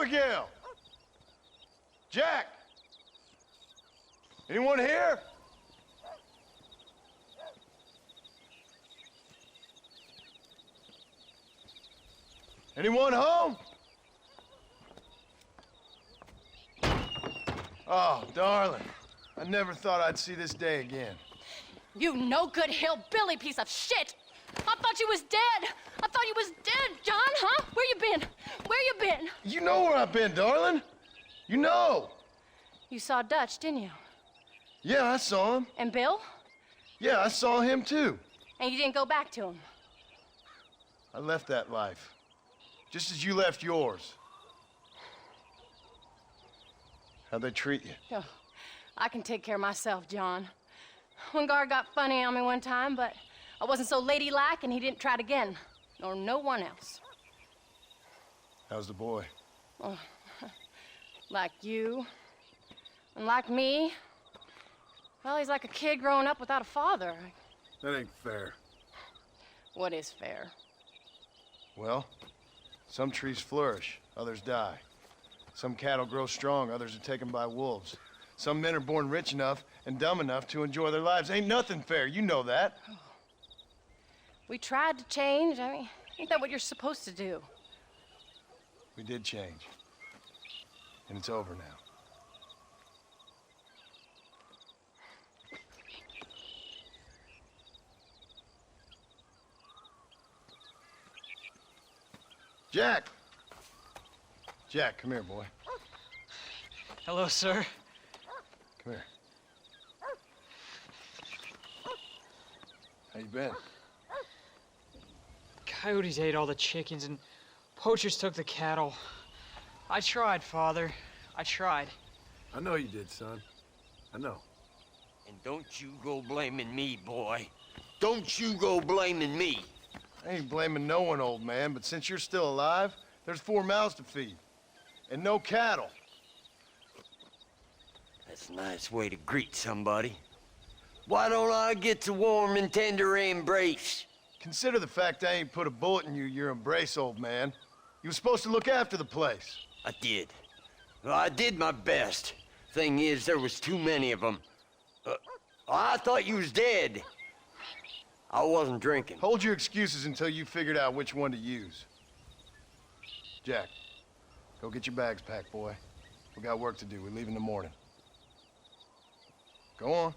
Abigail! Jack! Anyone here? Anyone home? Oh, darling. I never thought I'd see this day again. You no-good hillbilly piece of shit! I thought you was dead! I thought you was dead, John, huh? Where you been? Where you been? You know where I've been, darling. You know. You saw Dutch, didn't you? Yeah, I saw him. And Bill? Yeah, I saw him too. And you didn't go back to him? I left that life. Just as you left yours. How'd they treat you? Oh, I can take care of myself, John. One guard got funny on me one time, but I wasn't so ladylike and he didn't try it again. Nor no one else. How's the boy? Oh, like you. And like me. Well, he's like a kid growing up without a father. That ain't fair. What is fair? Well, some trees flourish, others die. Some cattle grow strong, others are taken by wolves. Some men are born rich enough and dumb enough to enjoy their lives. Ain't nothing fair, you know that. We tried to change. I mean, ain't that what you're supposed to do? We did change. And it's over now. Jack! Jack, come here, boy. Hello, sir. Come here. How you been? Coyotes ate all the chickens and poachers took the cattle. I tried, Father. I tried. I know you did, son. I know. And don't you go blaming me, boy. Don't you go blaming me. I ain't blaming no one, old man, but since you're still alive, there's 4 mouths to feed. And no cattle. That's a nice way to greet somebody. Why don't I get a warm and tender embrace? Consider the fact I ain't put a bullet in your embrace, old man. You were supposed to look after the place. I did. Well, I did my best. Thing is, there was too many of them. I thought you was dead. I wasn't drinking. Hold your excuses until you figured out which one to use. Jack, go get your bags packed, boy. We got work to do. We leave in the morning. Go on.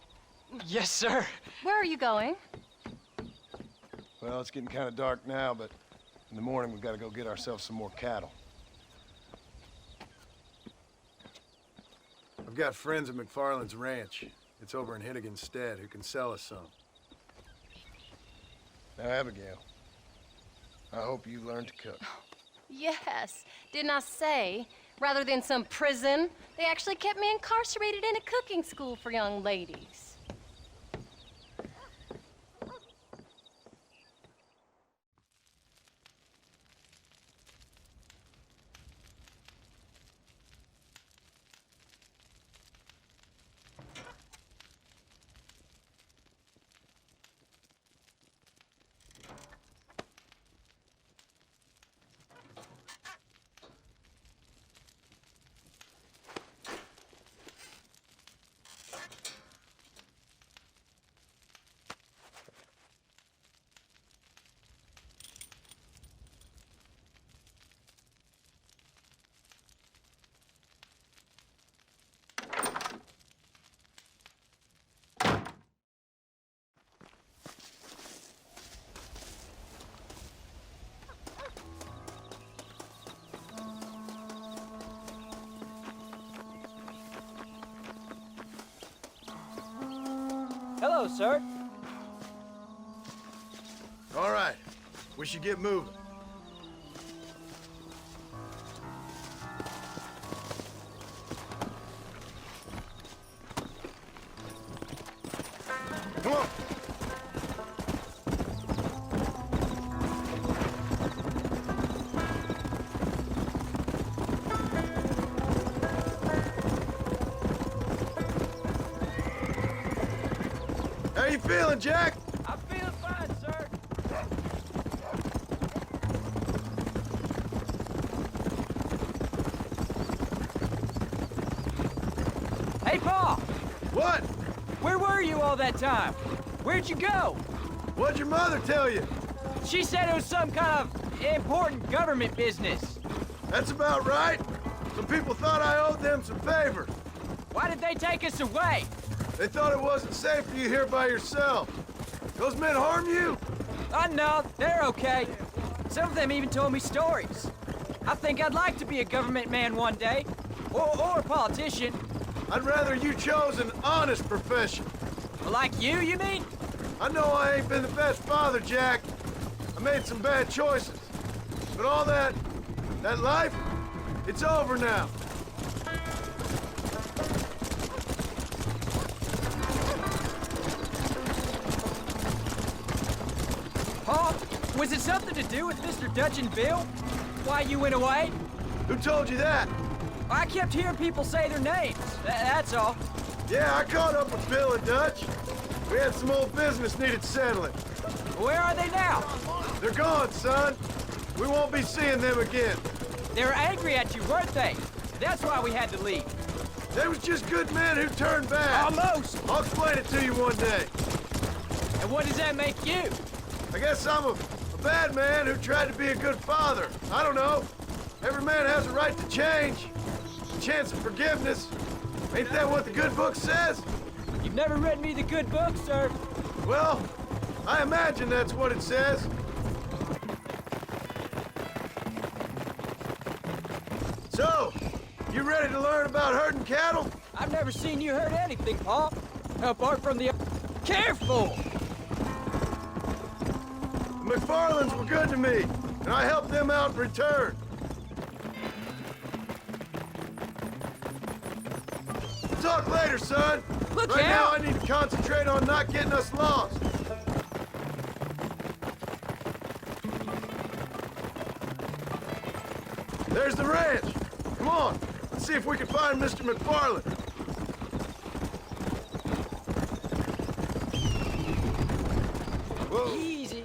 Yes, sir. Where are you going? Well, it's getting kind of dark now, but in the morning we've got to go get ourselves some more cattle. I've got friends at McFarland's ranch. It's over in Hennigan's stead who can sell us some. Now, Abigail, I hope you learn to cook. Yes. Didn't I say, rather than some prison, they actually kept me incarcerated in a cooking school for young ladies. Hello, sir. All right, we should get moving. Come on. How you feeling, Jack? I'm feeling fine, sir. Hey, Paul! What? Where were you all that time? Where'd you go? What'd your mother tell you? She said it was some kind of important government business. That's about right. Some people thought I owed them some favors. Why did they take us away? They thought it wasn't safe for you here by yourself. Those men harm you? No, they're okay. Some of them even told me stories. I think I'd like to be a government man one day. Or a politician. I'd rather you chose an honest profession. Like you mean? I know I ain't been the best father, Jack. I made some bad choices. But all that life, it's over now. Paul, was it something to do with Mr. Dutch and Bill? Why you went away? Who told you that? I kept hearing people say their names. That's all. Yeah, I caught up with Bill and Dutch. We had some old business needed settling. Where are they now? They're gone, son. We won't be seeing them again. They were angry at you, weren't they? That's why we had to leave. They was just good men who turned bad. Almost. I'll explain it to you one day. And what does that make you? I guess I'm a bad man who tried to be a good father. I don't know. Every man has a right to change. A chance of forgiveness. Ain't that what the good book says? You've never read me the good book, sir. Well, I imagine that's what it says. So, you ready to learn about herding cattle? I've never seen you hurt anything, Paul. Apart from the... Careful! The McFarlands were good to me, and I helped them out in return. We'll talk later, son. Look right now, out! I need to concentrate on not getting us lost. There's the ranch. Come on, let's see if we can find Mr. McFarland. Whoa. Easy.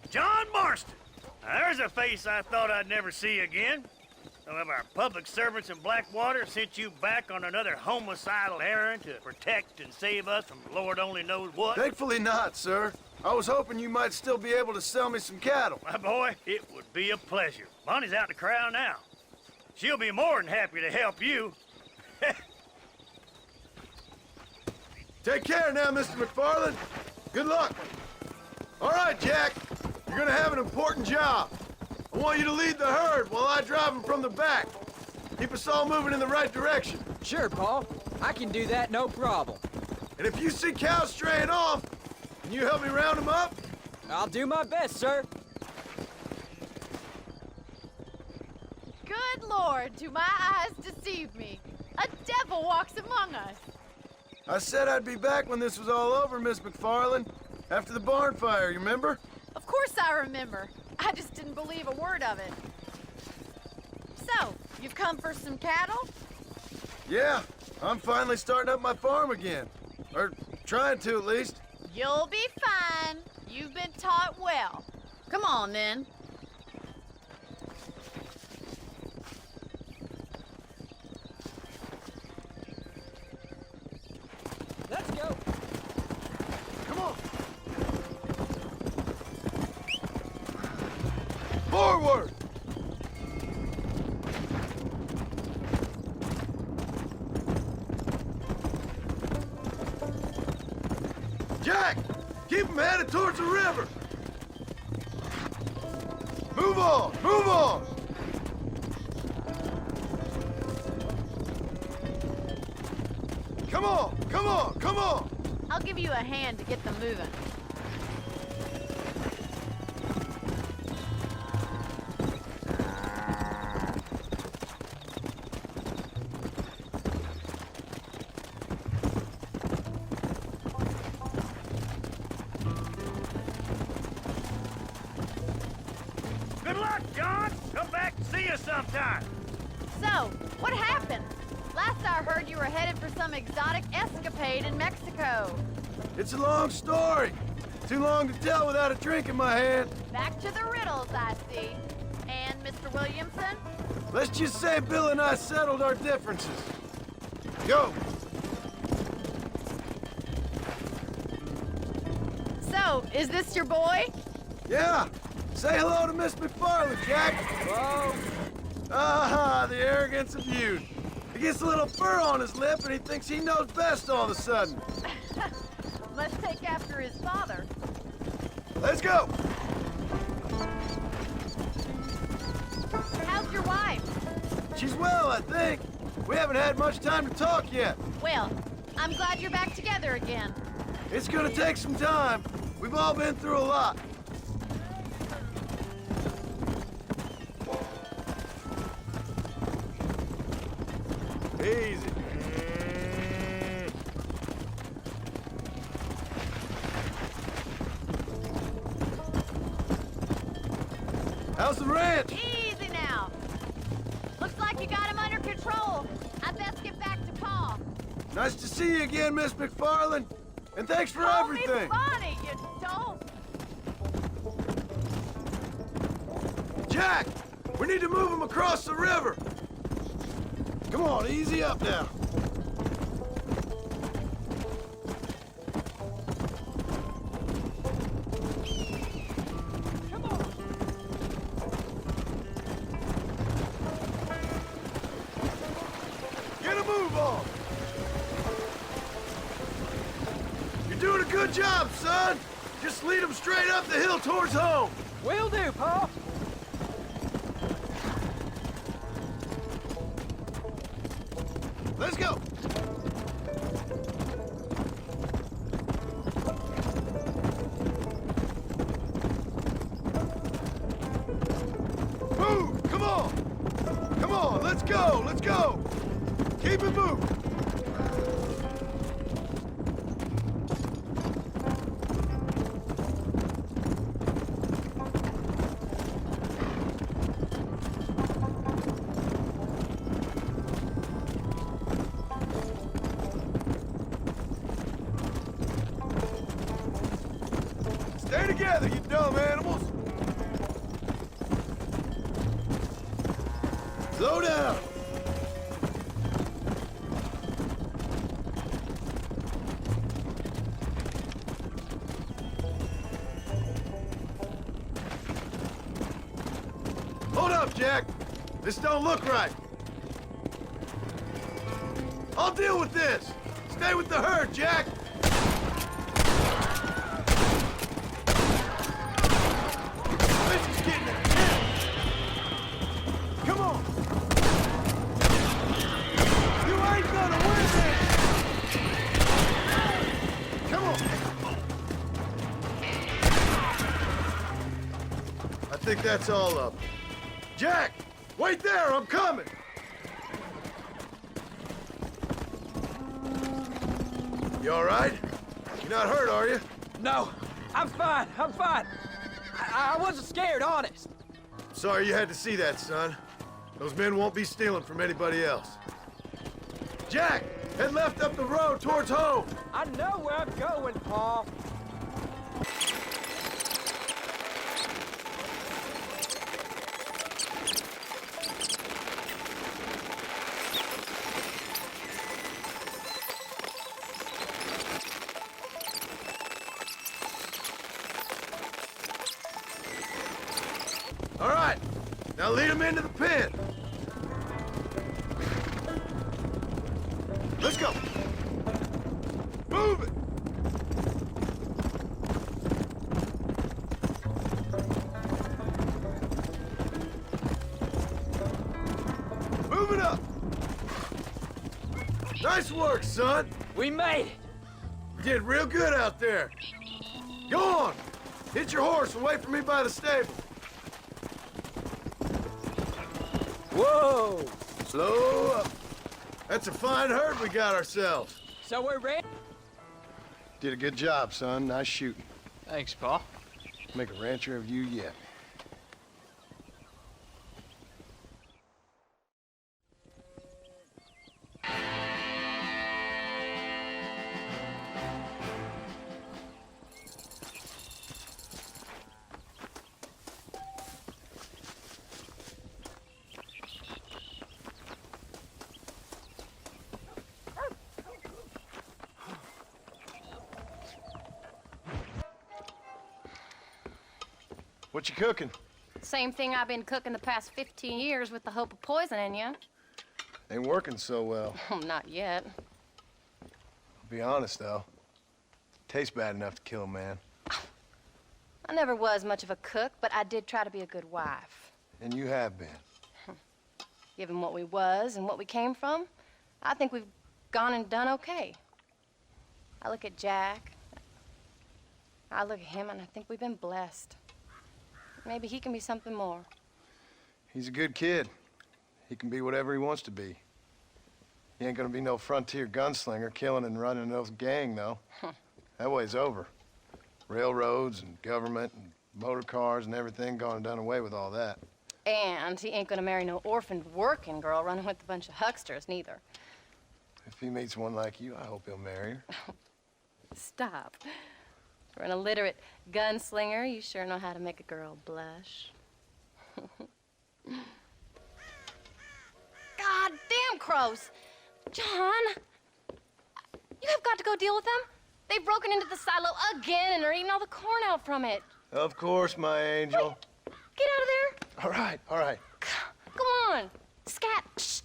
John Marston! Now, there's a face I thought I'd never see again. Some of our public servants in Blackwater sent you back on another homicidal errand to protect and save us from Lord only knows what. Thankfully not, sir. I was hoping you might still be able to sell me some cattle. My boy, it would be a pleasure. Bonnie's out in the crowd now. She'll be more than happy to help you. Take care now, Mr. McFarland. Good luck. All right, Jack. You're gonna have an important job. I want you to lead the herd while I drive them from the back. Keep us all moving in the right direction. Sure, Paul. I can do that, no problem. And if you see cows straying off, can you help me round them up? I'll do my best, sir. Good Lord, do my eyes deceive me? A devil walks among us. I said I'd be back when this was all over, Miss McFarland. After the barn fire, you remember? Of course I remember. I just didn't believe a word of it. So, you've come for some cattle? Yeah, I'm finally starting up my farm again. Or trying to, at least. You'll be fine. You've been taught well. Come on, then. Let's go. Come on. Forward! Jack, keep them headed towards the river. Move on, move on. Come on, come on, come on. I'll give you a hand to get them moving. Good luck, John! Come back and see us sometime. So, what happened? Last I heard you were headed for some exotic escapade in Mexico. It's a long story. Too long to tell without a drink in my hand. Back to the riddles, I see. And Mr. Williamson? Let's just say Bill and I settled our differences. Go. So, is this your boy? Yeah. Say hello to Miss McFarland, Jack. Whoa. Ah, the arrogance of youth. He gets a little fur on his lip and he thinks he knows best all of a sudden. Let's take after his father. Let's go. How's your wife? She's well, I think. We haven't had much time to talk yet. Well, I'm glad you're back together again. It's gonna take some time. We've all been through a lot. Easy. How's the ranch? Easy now. Looks like you got him under control. I'd best get back to Pa. Nice to see you again, Miss McFarland. And thanks for Call me everything. Bonnie, you don't. Jack, we need to move him across the river. Come on, easy up now. Get a move on. You're doing a good job, son. Just lead him straight up the hill towards home. Will do, Pa. Let's go. Move! Come on! Come on, let's go! Let's go! Keep it moving! Stay together, you dumb animals! Slow down! Hold up, Jack! This don't look right! I'll deal with this! Stay with the herd, Jack! This is getting intense! Come on! You ain't gonna win this! Come on! I think that's all up. Jack! Wait there! I'm coming! You all right? You're not hurt, are you? No, I'm fine. I'm fine. I wasn't scared, honest. Sorry you had to see that, son. Those men won't be stealing from anybody else. Jack! Head left up the road towards home! I know where I'm going, Pa. All right, now lead him into the pen. Let's go. Move it. Move it up. Nice work, son. We made it. You did real good out there. Go on. Hit your horse and wait for me by the stable. Whoa. Slow up. That's a fine herd we got ourselves. So we're ready? Did a good job, son. Nice shooting. Thanks, Pa. Make a rancher of you yet. What you cooking? Same thing I've been cooking the past 15 years with the hope of poisoning you. Ain't working so well. Not yet. I'll be honest, though. Tastes bad enough to kill a man. I never was much of a cook, but I did try to be a good wife. And you have been. Given what we was and what we came from, I think we've gone and done okay. I look at Jack. I look at him, and I think we've been blessed. Maybe he can be something more. He's a good kid. He can be whatever he wants to be. He ain't gonna be no frontier gunslinger killing and running no gang, though. That way's over. Railroads and government and motor cars and everything gone and done away with all that. And he ain't gonna marry no orphaned working girl running with a bunch of hucksters, neither. If he meets one like you, I hope he'll marry her. Stop. For an illiterate gunslinger, you sure know how to make a girl blush. God damn crows! John! You have got to go deal with them. They've broken into the silo again and are eating all the corn out from it. Of course, my angel. Get out of there. All right, all right. Come on. Scat. Shh.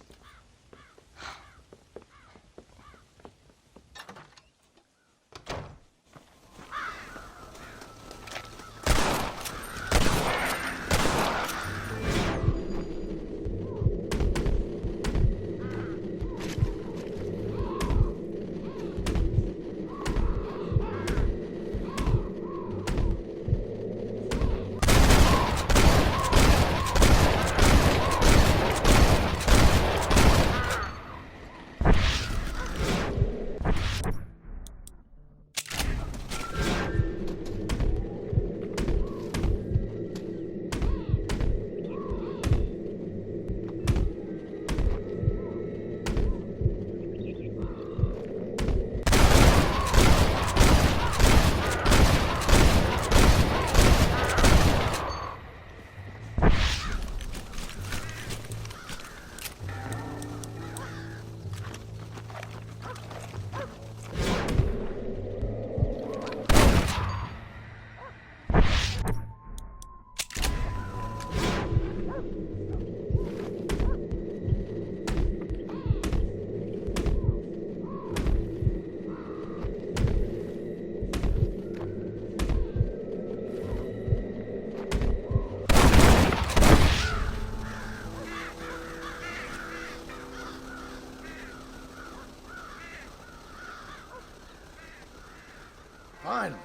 Finally.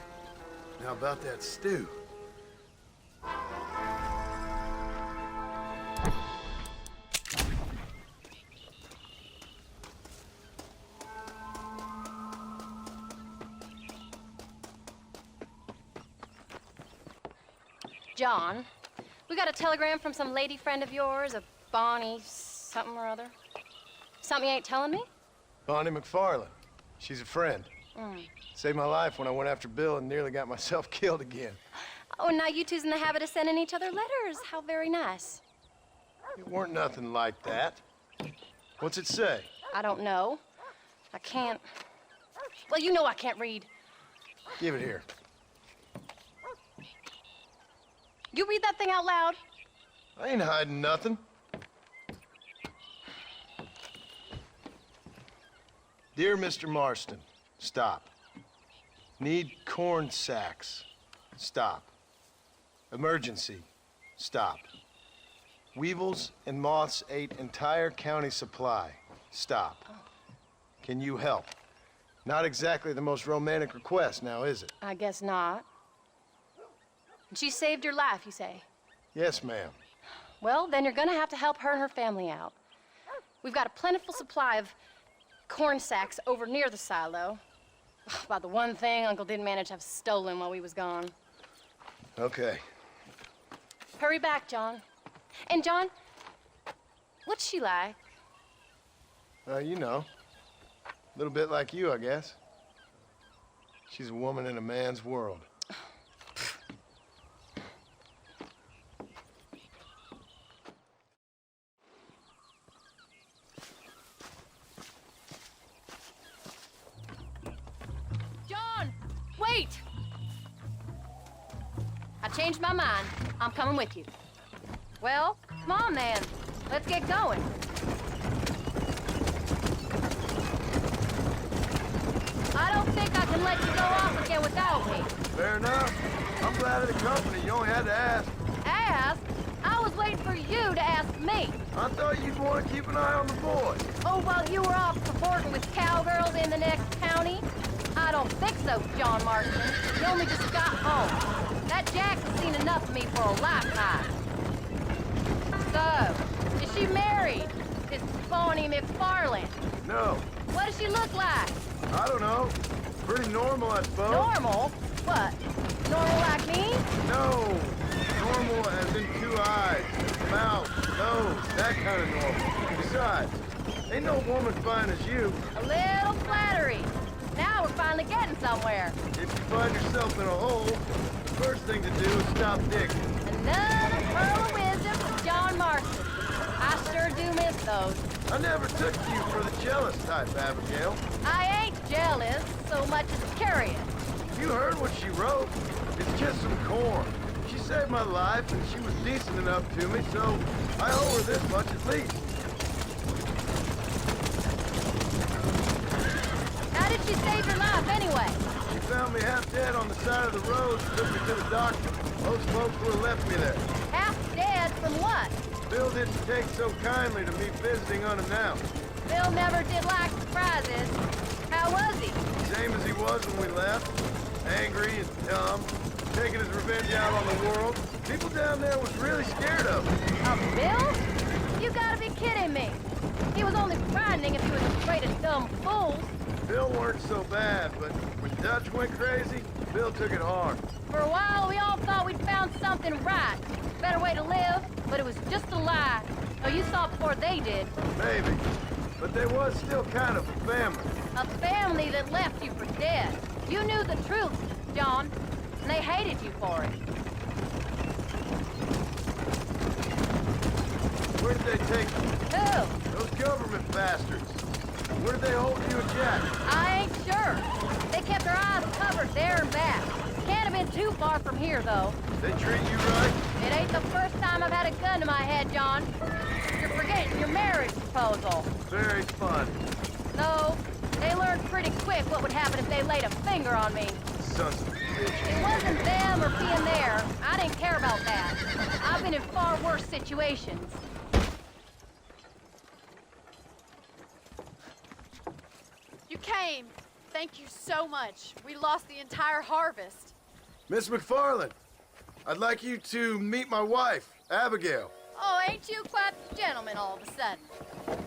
Now about that stew. John, we got a telegram from some lady friend of yours, a Bonnie something or other. Something you ain't telling me? Bonnie McFarland. She's a friend. Saved my life when I went after Bill and nearly got myself killed again. Oh, now you two's in the habit of sending each other letters. How very nice. It weren't nothing like that. What's it say? I don't know. I can't. Well, you know I can't read. Give it here. You read that thing out loud? I ain't hiding nothing. Dear Mr. Marston, stop. Need corn sacks. Stop. Emergency. Stop. Weevils and moths ate entire county supply. Stop. Can you help? Not exactly the most romantic request now, is it? I guess not. She saved your life, you say? Yes, ma'am. Well, then you're gonna have to help her and her family out. We've got a plentiful supply of corn sacks over near the silo. About the one thing Uncle didn't manage to have stolen while we was gone. Okay. Hurry back, John. And John, what's she like? You know. A little bit like you, I guess. She's a woman in a man's world. John, wait! I changed my mind. I'm coming with you. Well, come on then. Let's get going. I don't think I can let you go off again without me. Fair enough. I'm glad of the company. You only had to ask. Ask? I was waiting for you to ask me. I thought you'd want to keep an eye on the boy. Oh, while you were off cavorting with cowgirls in the next county? I don't think so, John Marston. You only just got home. That Jack has seen enough of me for a lifetime. So, is she married? Is Bonnie McFarland? No, What does she look like? I don't know. Pretty normal, I suppose. Normal? What? Normal like me? No, normal as in 2 eyes, mouth, nose, that kind of normal. Besides, ain't no woman fine as you. A little flattery. Now we're finally getting somewhere. If you find yourself in a hole, the first thing to do is stop digging. Another pearl of wisdom from John Marston. I sure do miss those. I never took you for the jealous type, Abigail. I ain't jealous so much as curious. You heard what she wrote. It's just some corn. She saved my life, and she was decent enough to me, so I owe her this much at least. How did she save your life anyway? She found me half dead on the side of the road and took me to the doctor. Most folks would have left me there. Half dead from what? Bill didn't take so kindly to me visiting unannounced. Bill never did like surprises. How was he? Same as he was when we left. Angry and dumb, taking his revenge out on the world. People down there was really scared of him. Of Bill? You gotta be kidding me. He was only frightening if he was afraid of dumb fools. Bill weren't so bad, but when Dutch went crazy, Bill took it hard. For a while, we all thought we'd found something right. Better way to live, but it was just a lie. Oh, you saw it before they did. Maybe. But they was still kind of a family. A family that left you for dead. You knew the truth, John, and they hated you for it. Where did they take you? Who? Those government bastards. Where did they hold you and Jack? I ain't sure. They kept their eyes covered there and back. Can't have been too far from here, though. They treat you right? It ain't the first time I've had a gun to my head, John. You're forgetting your marriage proposal. Very fun. No, they learned pretty quick what would happen if they laid a finger on me. Sons of bitches. It wasn't them or being there. I didn't care about that. I've been in far worse situations. You came. Thank you so much. We lost the entire harvest. Miss McFarland, I'd like you to meet my wife, Abigail. Oh, ain't you quite the gentleman all of a sudden?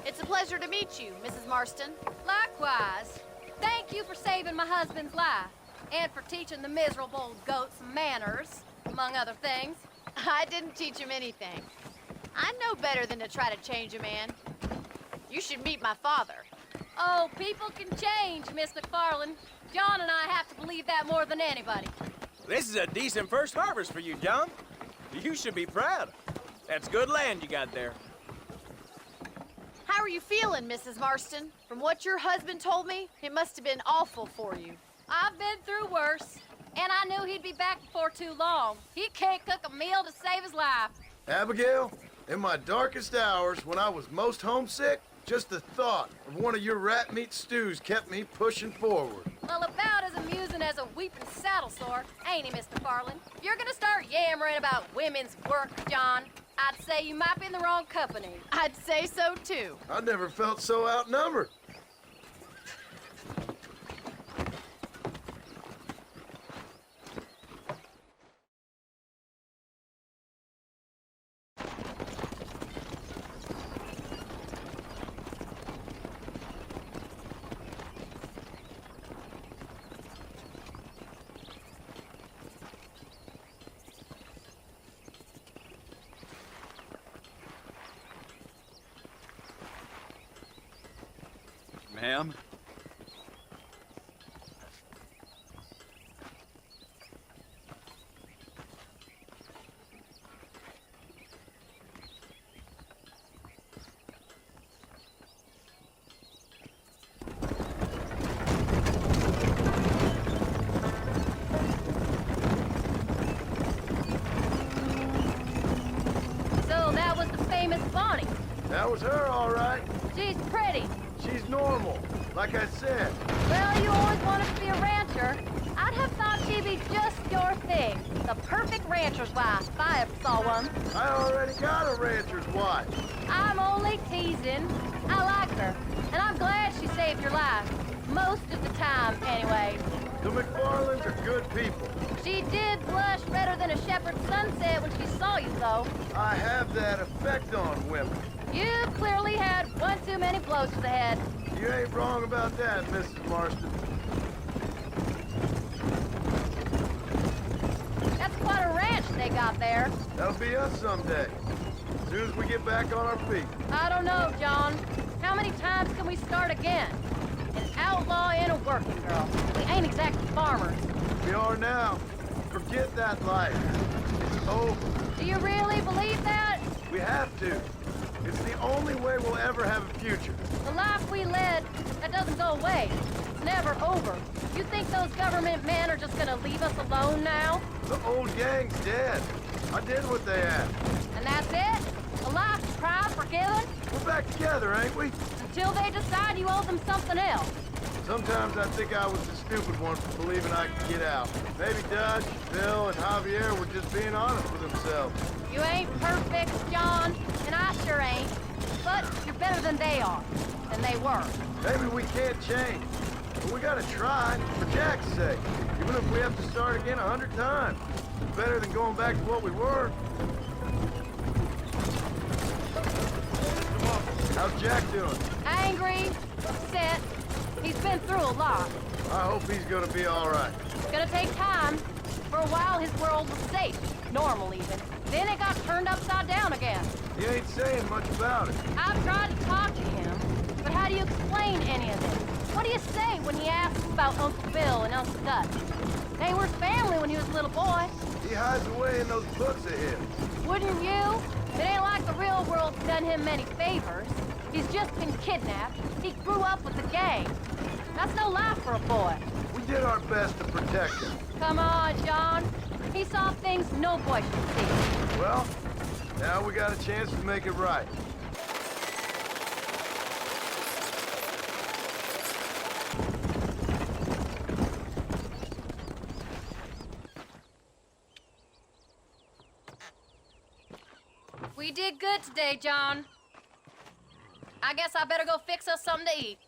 It's a pleasure to meet you, Mrs. Marston. Likewise. Thank you for saving my husband's life. And for teaching the miserable old goat some manners, among other things. I didn't teach him anything. I know better than to try to change a man. You should meet my father. Oh, people can change, Miss McFarland. John and I have to believe that more than anybody. This is a decent first harvest for you, John. You should be proud. That's good land you got there. How are you feeling, Mrs. Marston? From what your husband told me, it must have been awful for you. I've been through worse, and I knew he'd be back before too long. He can't cook a meal to save his life. Abigail, in my darkest hours, when I was most homesick, just the thought of one of your rat meat stews kept me pushing forward. Well, about as amusing as a weeping saddle sore, ain't he, Mr. Farland? If you're gonna start yammering about women's work, John, I'd say you might be in the wrong company. I'd say so, too. I never felt so outnumbered. Ma'am? That was her, all right. She's pretty. She's normal, like I said. Well, you always wanted to be a rancher. I'd have thought she'd be just your thing. The perfect rancher's wife, if I ever saw one. I already got a rancher's wife. I'm only teasing. I like her, and I'm glad she saved your life. Most of the time, anyway. The McFarlands are good people. She did blush redder than a shepherd's sunset when she saw you, though. I have that effect on women. You clearly had one too many blows to the head. You ain't wrong about that, Mrs. Marston. That's quite a ranch they got there. That'll be us someday. As soon as we get back on our feet. I don't know, John. How many times can we start again? An outlaw and a working girl. We ain't exactly farmers. We are now. Forget that life. It's over. Do you really believe that? We have to. It's the only way we'll ever have a future. The life we led, that doesn't go away. It's never over. You think those government men are just gonna leave us alone now? The old gang's dead. I did what they asked. And that's it? A life tried, forgiven? We're back together, ain't we? Until they decide you owe them something else. Sometimes I think I was the stupid one for believing I could get out. Maybe Dutch, Bill, and Javier were just being honest with themselves. You ain't perfect, John, and I sure ain't. But you're better than they are. Than they were. Maybe we can't change. But we gotta try, for Jack's sake. Even if we have to start again 100 times. It's better than going back to what we were. How's Jack doing? Angry, upset. He's been through a lot. I hope he's gonna be all right. It's gonna take time. For a while, his world was safe. Normal, even. Then it got turned upside down again. He ain't saying much about it. I've tried to talk to him, but how do you explain any of this? What do you say when he asks about Uncle Bill and Uncle Dutch? They were family when he was a little boy. He hides away in those books of his. Wouldn't you? It ain't like the real world's done him many favors. He's just been kidnapped. He grew up with the gang. That's no life for a boy. We did our best to protect him. Come on, John. He saw things no boy should see. Well, now we got a chance to make it right. We did good today, John. I guess I better go fix us something to eat.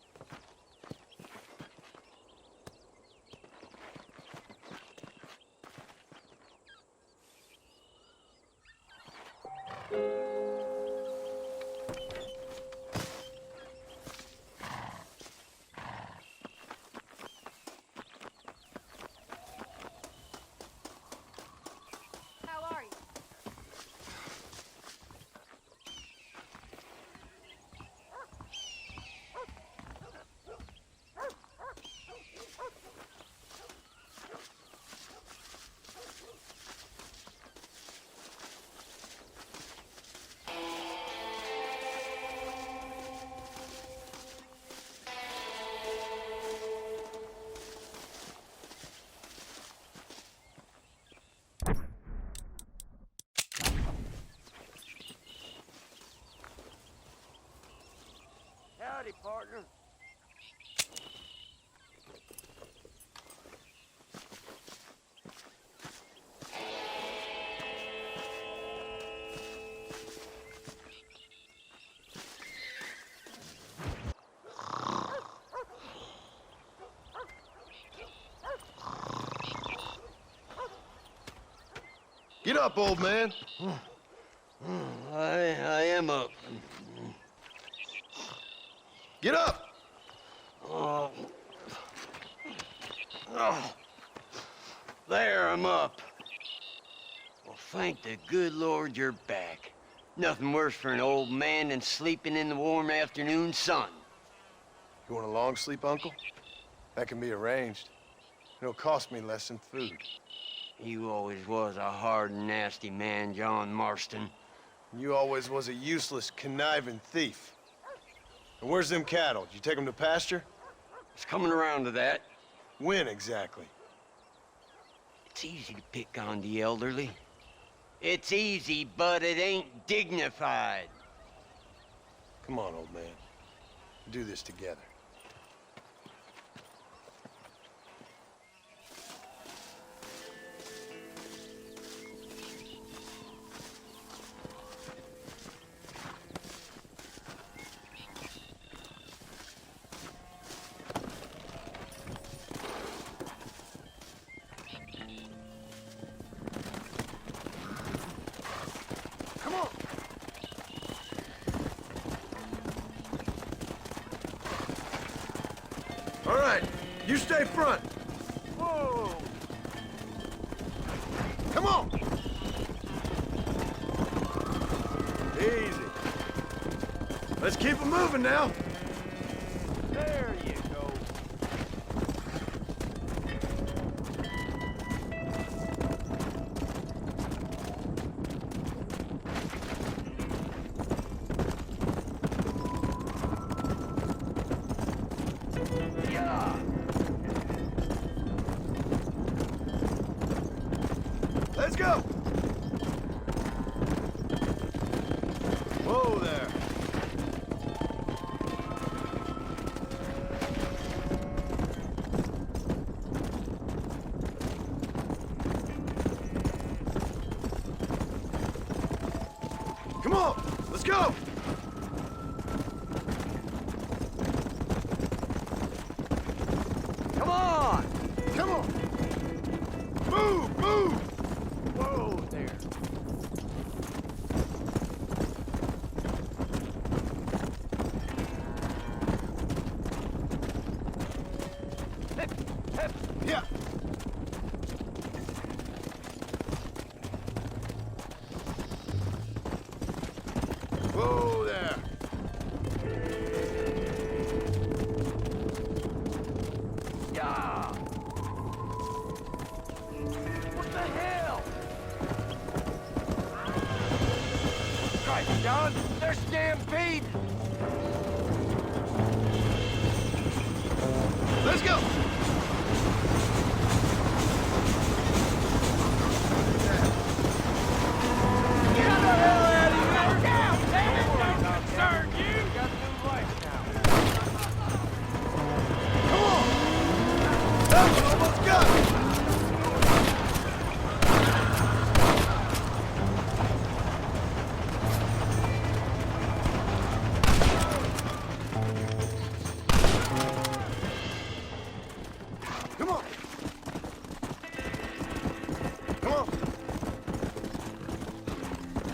How are you? Howdy, partner. Get up, old man. I am up. Get up! Oh. Oh. There, I'm up. Well, thank the good Lord you're back. Nothing worse for an old man than sleeping in the warm afternoon sun. You want a long sleep, Uncle? That can be arranged. It'll cost me less than food. You always was a hard and nasty man, John Marston. You always was a useless, conniving thief. And where's them cattle? Did you take them to pasture? It's coming around to that. When exactly? It's easy to pick on the elderly. It's easy, but it ain't dignified. Come on, old man. We'll do this together. Come on! All right, you stay front. Whoa! Come on! Easy. Let's keep them moving now. There you go. Let's go! Whoa there. Come on, let's go! Come on! Come on! Move, move! Whoa there. Yeah! Whoa there! Yeah! What the hell? Christ, John, they're stampeding! Let's go! Come on! That's almost got it! Come on! Come on!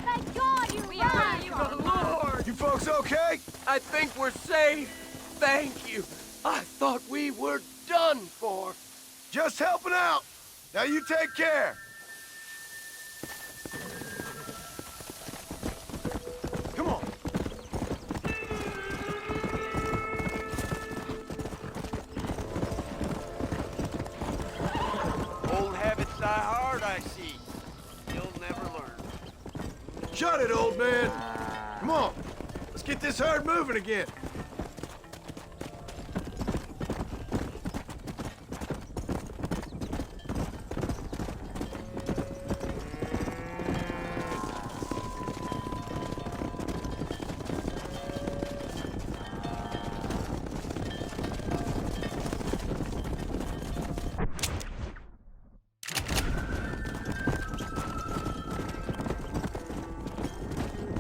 Thank God you are! The Lord! You folks okay? I think we're safe. Thank you. I thought we were done for. Just helping out. Now you take care. Come on. Old habits die hard, I see. You'll never learn. Shut it, old man. Come on. Let's get this herd moving again.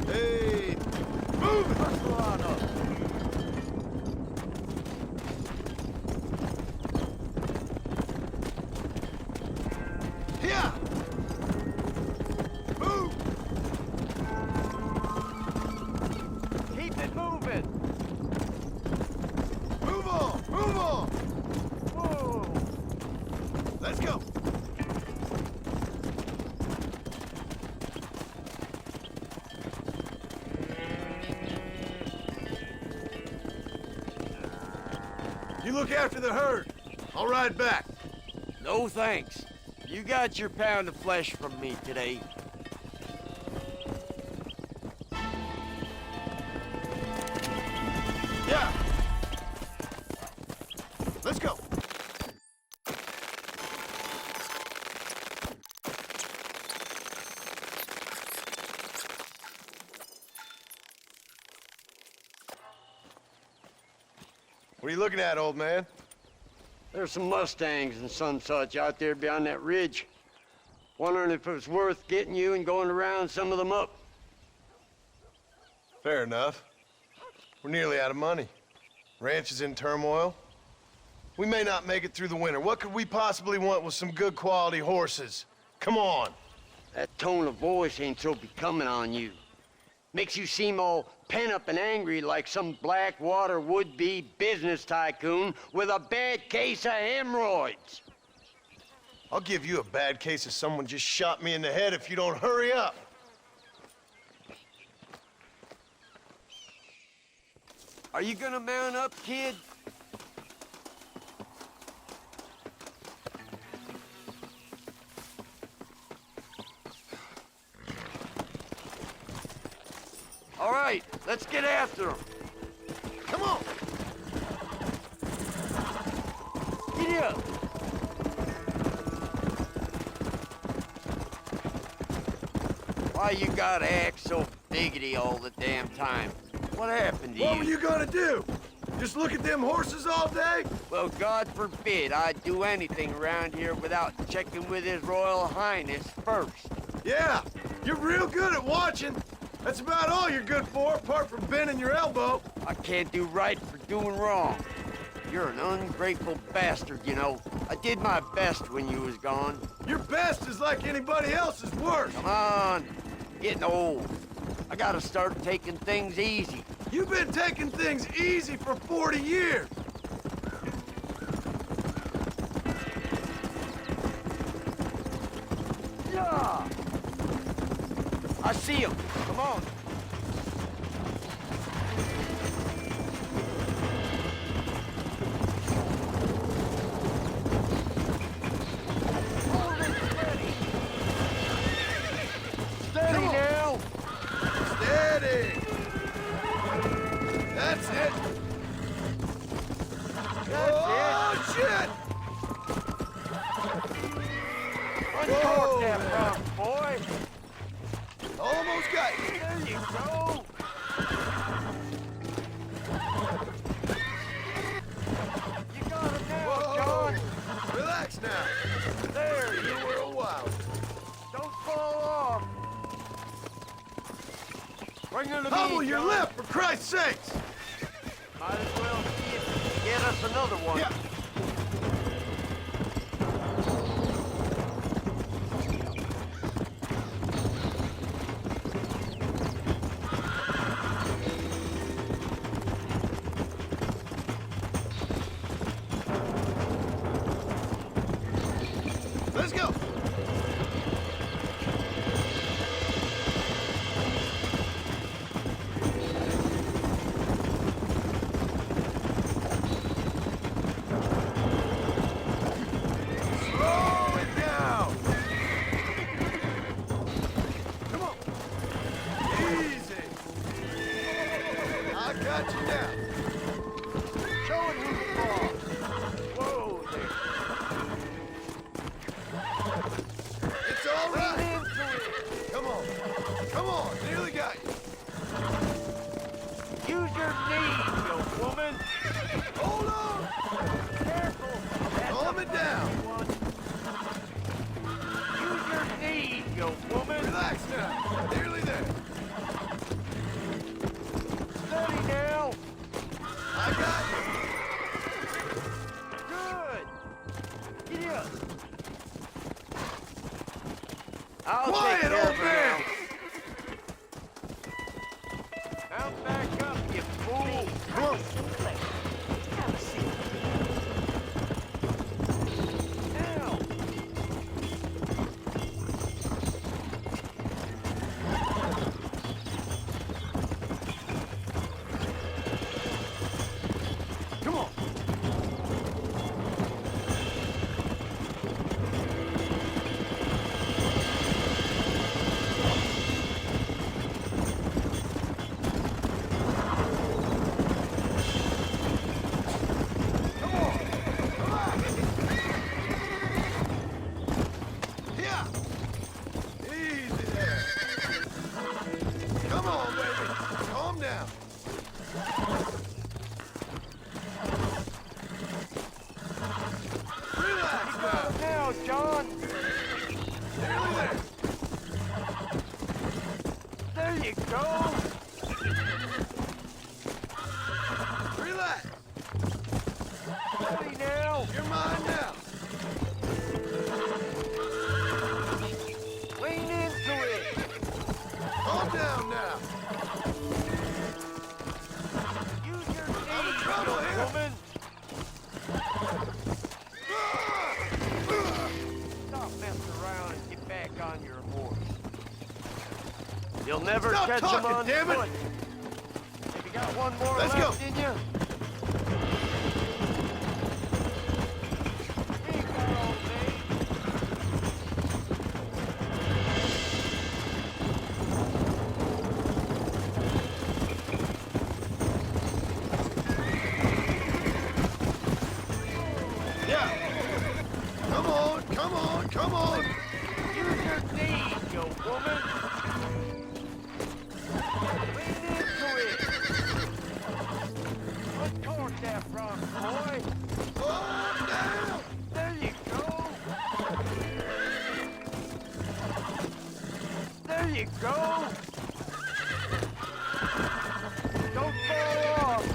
Hey, move it! Hustle on up. Here! Move! Keep it moving. Move on! Move on! Whoa. Let's go! You look after the herd. I'll ride back. No thanks. You got your pound of flesh from me today. Yeah! Let's go! What are you looking at, old man? There's some Mustangs and some such out there beyond that ridge. Wondering if it was worth getting you and going to round some of them up. Fair enough. We're nearly out of money. Ranch is in turmoil. We may not make it through the winter. What could we possibly want with some good quality horses? Come on. That tone of voice ain't so becoming on you. Makes you seem all pent up and angry like some Blackwater would-be business tycoon with a bad case of hemorrhoids. I'll give you a bad case of someone just shot me in the head if you don't hurry up. Are you gonna mount up, kid? All right, let's get after him. Come on. Get up. Why you gotta act so biggity all the damn time? What happened to What were you gonna do? Just look at them horses all day? Well, God forbid I'd do anything around here without checking with His Royal Highness first. Yeah, you're real good at watching. That's about all you're good for, apart from bending your elbow. I can't do right for doing wrong. You're an ungrateful bastard, you know. I did my best when you was gone. Your best is like anybody else's worst. Come on, getting old. I gotta start taking things easy. You've been taking things easy for 40 years. Yeah. I see him. Come on. Hold it steady. Steady now. Steady. That's it. Oh, shit. Uncork that pump, boy. Almost got you. There you go. You got him now, Whoa. John. Relax now. There, You were a while. don't fall off. Bring her to Hobble me, your John. lip, for Christ's sakes. Might as well see if you can get us another one. Yeah. Let's go. Slow it down. Come on. Easy. I got you now. Show it who's the boss. Whoa there. It's all Lean right. into it. Come on. Come on. Nearly got you. Use your knees, you woman. Hold on. Careful. That's Calm it down. one. Use your knees, you woman. Relax now. Nearly there. Steady now. I got you. Good. Get up. I'll Quiet, take care old of her man. now. Mount back up, you fool. Come on. Have a seat. Now. Come on. woman! Stop messing around and get back on your horse. You'll never Stop catch him talking, on damn it! foot. Have you got one more Let's left go. in you? Keep on, babe. Yeah. Come on, come on, come on. Use your knees, you woman. Lean into it. Untort that front, boy. Oh, down. There you go. There you go. Don't fall off.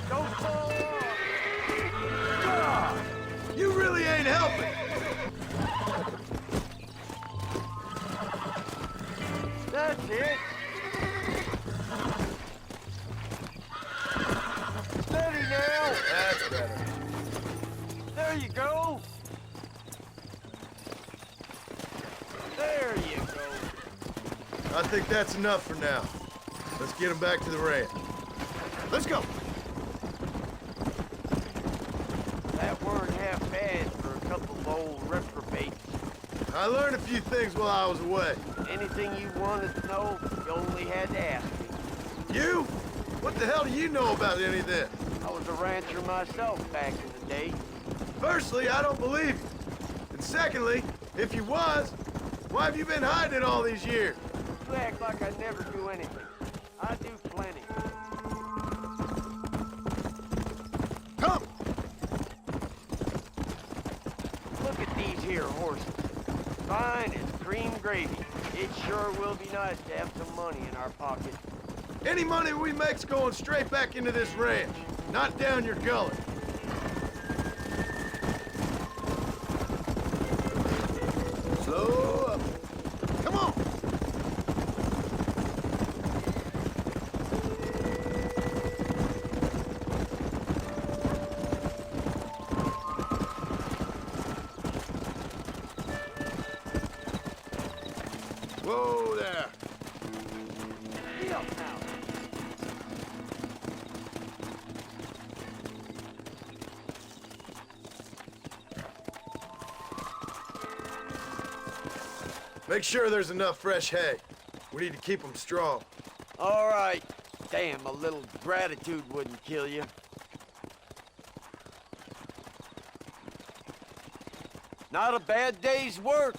Don't fall off. Ah! You really ain't helping. That's it. Steady now. That's better. There you go. There you go. I think that's enough for now. Let's get him back to the ranch. Let's go. That weren't half bad for a couple of old reprobates. I learned a few things while I was away. Anything you wanted to know, you only had to ask me. You? What the hell do you know about any of this? I was a rancher myself back in the day. Firstly, I don't believe you. And secondly, if you was, why have you been hiding it all these years? You act like I never do anything. I do plenty. Come! Look at these here horses. Fine as cream gravy. It sure will be nice to have some money in our pocket. Any money we make's going straight back into this ranch, not down your gullet. Slow up. Come on! Whoa there! Get up now. Make sure there's enough fresh hay. We need to keep them strong. All right. Damn, a little gratitude wouldn't kill you. Not a bad day's work.